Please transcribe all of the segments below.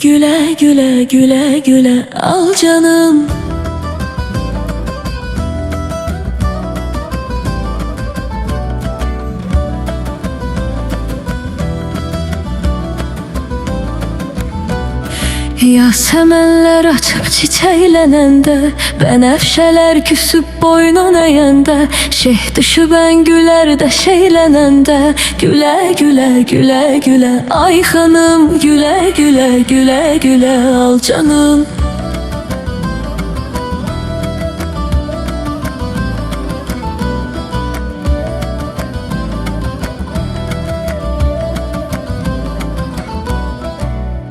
Güle güle güle güle al canım. Yasemenler açıp çiçeklənəndə, bənəfşələr küsüb boynun əyəndə, şeyh dışı ben gülər də şeylənəndə, gülə gülə gülə gülə ay xanım, gülə gülə gülə gülə al canım.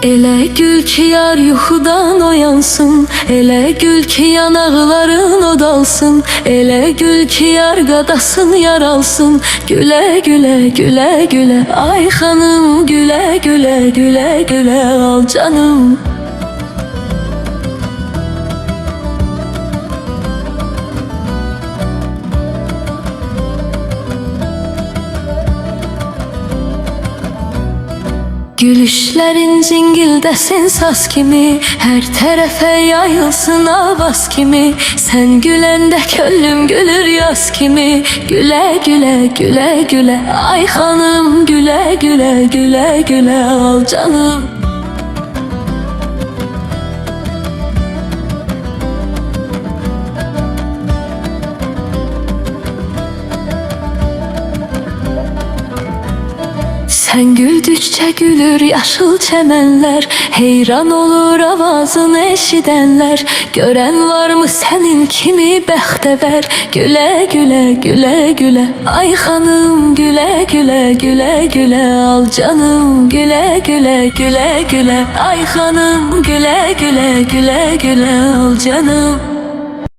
Elə gül ki yar yuxudan oyansın, elə gül ki yanaqların odalsın, elə gül ki yar qadasın yaralsın, gülə gülə gülə gülə ay xanım, gülə gülə gülə gülə al canım. Gülüşlerin cingildesin saz kimi, her tərəfə yayılsın avaz kimi, sen güləndə könlüm gülür yaz kimi, gülə gülə gülə gülə ay xanım, gülə gülə gülə gülə al canım. Sen güldükçe gülür yaşıl çemenler, heyran olur avazını eşidenler, gören var mı senin kimi bəxtəvər, gülə gülə gülə gülə ay xanım, gülə gülə gülə gülə al canım, gülə gülə gülə gülə ay xanım, gülə gülə gülə gülə al canım.